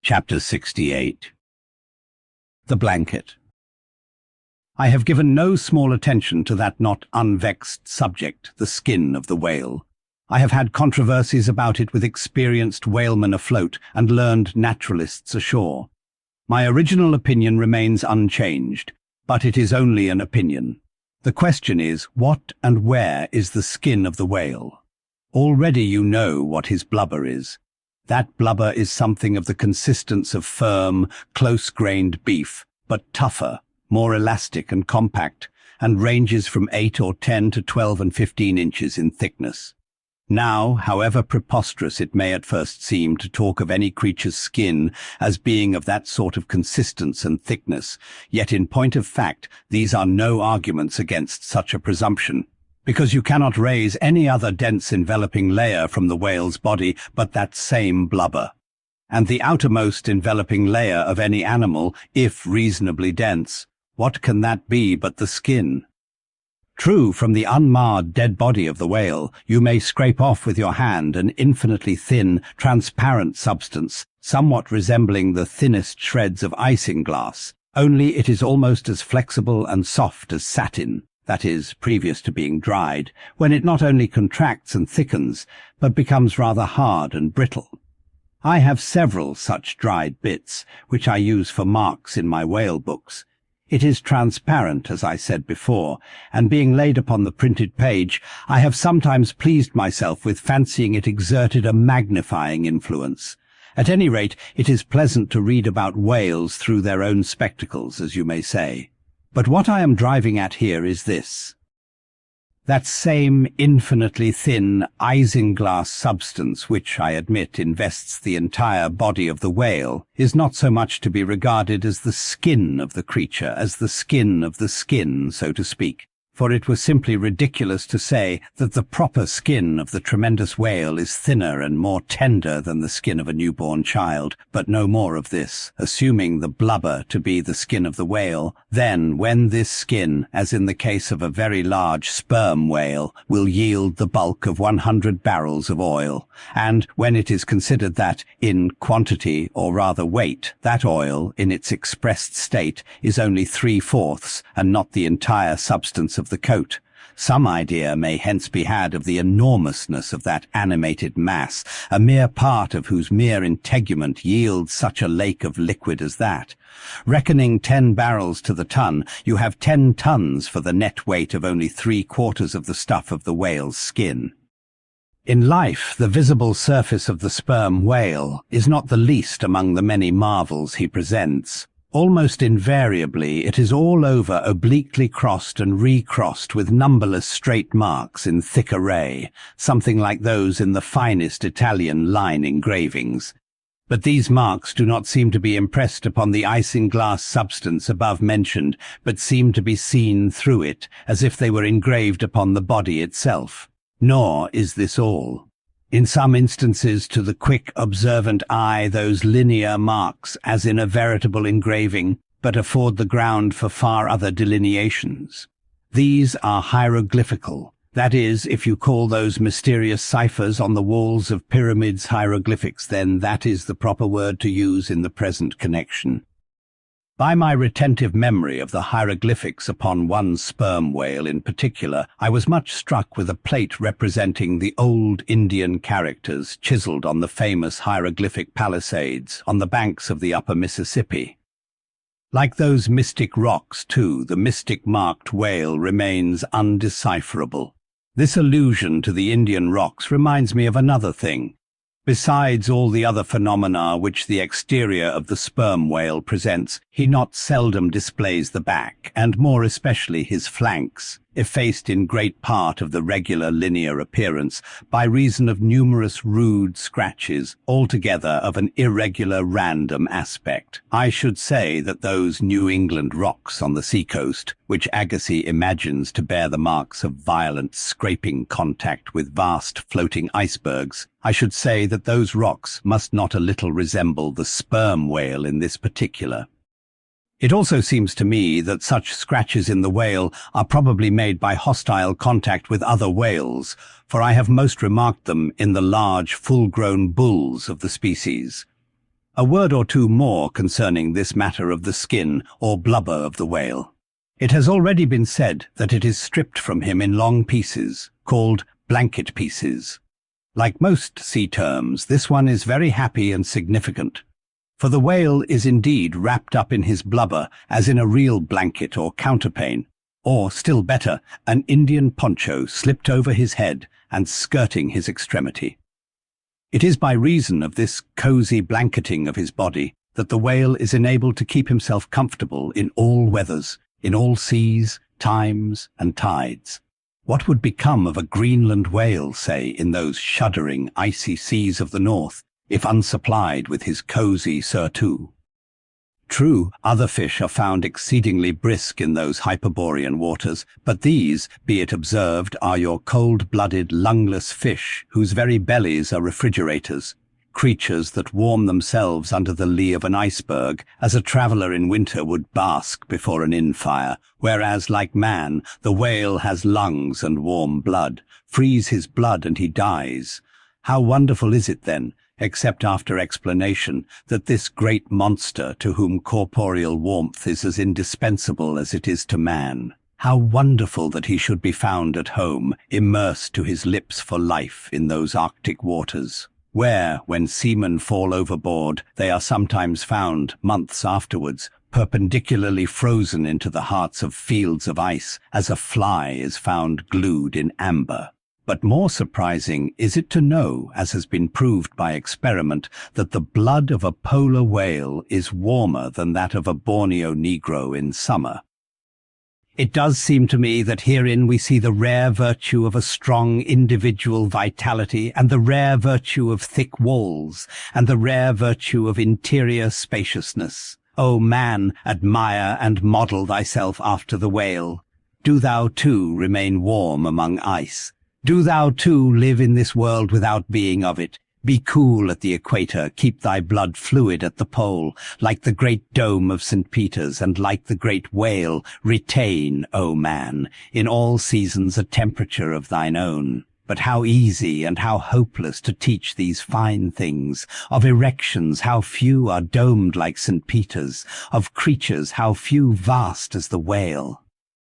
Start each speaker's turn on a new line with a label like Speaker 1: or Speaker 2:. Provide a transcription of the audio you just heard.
Speaker 1: Chapter 68. The Blanket. I have given no small attention to that not unvexed subject, the skin of the whale. I have had controversies about it with experienced whalemen afloat and learned naturalists ashore. My original opinion remains unchanged, but it is only an opinion. The question is, what and where is the skin of the whale? Already you know what his blubber is. That blubber is something of the consistence of firm, close-grained beef, but tougher, more elastic and compact, and ranges from 8 or 10 to 12 and 15 inches in thickness. Now, however preposterous it may at first seem to talk of any creature's skin as being of that sort of consistence and thickness, yet in point of fact these are no arguments against such a presumption, because you cannot raise any other dense enveloping layer from the whale's body but that same blubber. And the outermost enveloping layer of any animal, if reasonably dense, what can that be but the skin? True, from the unmarred dead body of the whale, you may scrape off with your hand an infinitely thin, transparent substance, somewhat resembling the thinnest shreds of isinglass, only it is almost as flexible and soft as satin, that is, previous to being dried, when it not only contracts and thickens, but becomes rather hard and brittle. I have several such dried bits, which I use for marks in my whale books. It is transparent, as I said before, and being laid upon the printed page, I have sometimes pleased myself with fancying it exerted a magnifying influence. At any rate, it is pleasant to read about whales through their own spectacles, as you may say. But what I am driving at here is this. That same infinitely thin isinglass substance which, I admit, invests the entire body of the whale is not so much to be regarded as the skin of the creature as the skin of the skin, so to speak. For it was simply ridiculous to say that the proper skin of the tremendous whale is thinner and more tender than the skin of a newborn child, but no more of this. Assuming the blubber to be the skin of the whale, then when this skin, as in the case of a very large sperm whale, will yield the bulk of 100 barrels of oil, and when it is considered that, in quantity, or rather weight, that oil, in its expressed state, is only 3/4 and not the entire substance of the coat, some idea may hence be had of the enormousness of that animated mass, a mere part of whose mere integument yields such a lake of liquid as that. Reckoning 10 barrels to the ton, you have 10 tons for the net weight of only 3/4 of the stuff of the whale's skin. In life, the visible surface of the sperm whale is not the least among the many marvels he presents. Almost invariably, it is all over obliquely crossed and recrossed with numberless straight marks in thick array, something like those in the finest Italian line engravings. But these marks do not seem to be impressed upon the isinglass substance above mentioned, but seem to be seen through it, as if they were engraved upon the body itself. Nor is this all. In some instances, to the quick, observant eye, those linear marks, as in a veritable engraving, but afford the ground for far other delineations. These are hieroglyphical. That is, if you call those mysterious ciphers on the walls of pyramids hieroglyphics, then that is the proper word to use in the present connection. By my retentive memory of the hieroglyphics upon one sperm whale in particular, I was much struck with a plate representing the old Indian characters chiseled on the famous hieroglyphic palisades on the banks of the upper Mississippi. Like those mystic rocks, too, the mystic-marked whale remains undecipherable. This allusion to the Indian rocks reminds me of another thing. Besides all the other phenomena which the exterior of the sperm whale presents, he not seldom displays the back, and more especially his flanks, effaced in great part of the regular linear appearance by reason of numerous rude scratches, altogether of an irregular random aspect. I should say that those New England rocks on the seacoast, which Agassiz imagines to bear the marks of violent scraping contact with vast floating icebergs, I should say that those rocks must not a little resemble the sperm whale in this particular. It also seems to me that such scratches in the whale are probably made by hostile contact with other whales, for I have most remarked them in the large, full-grown bulls of the species. A word or two more concerning this matter of the skin or blubber of the whale. It has already been said that it is stripped from him in long pieces, called blanket pieces. Like most sea terms, this one is very happy and significant, for the whale is indeed wrapped up in his blubber as in a real blanket or counterpane, or, still better, an Indian poncho slipped over his head and skirting his extremity. It is by reason of this cosy blanketing of his body that the whale is enabled to keep himself comfortable in all weathers, in all seas, times, and tides. What would become of a Greenland whale, say, in those shuddering, icy seas of the north, if unsupplied with his cosy surtout? True, other fish are found exceedingly brisk in those Hyperborean waters, but these, be it observed, are your cold-blooded, lungless fish, whose very bellies are refrigerators, creatures that warm themselves under the lee of an iceberg, as a traveller in winter would bask before an inn-fire, whereas, like man, the whale has lungs and warm blood. Freeze his blood and he dies. How wonderful is it, then, except after explanation, that this great monster, to whom corporeal warmth is as indispensable as it is to man, how wonderful that he should be found at home, immersed to his lips for life in those Arctic waters, where, when seamen fall overboard, they are sometimes found, months afterwards, perpendicularly frozen into the hearts of fields of ice, as a fly is found glued in amber. But more surprising is it to know, as has been proved by experiment, that the blood of a polar whale is warmer than that of a Borneo Negro in summer. It does seem to me that herein we see the rare virtue of a strong individual vitality, and the rare virtue of thick walls, and the rare virtue of interior spaciousness. O man, admire and model thyself after the whale. Do thou too remain warm among ice. Do thou too live in this world without being of it. Be cool at the equator, keep thy blood fluid at the pole, like the great dome of St. Peter's, and like the great whale, retain, O man, in all seasons a temperature of thine own. But how easy and how hopeless to teach these fine things, of erections how few are domed like St. Peter's, of creatures how few vast as the whale.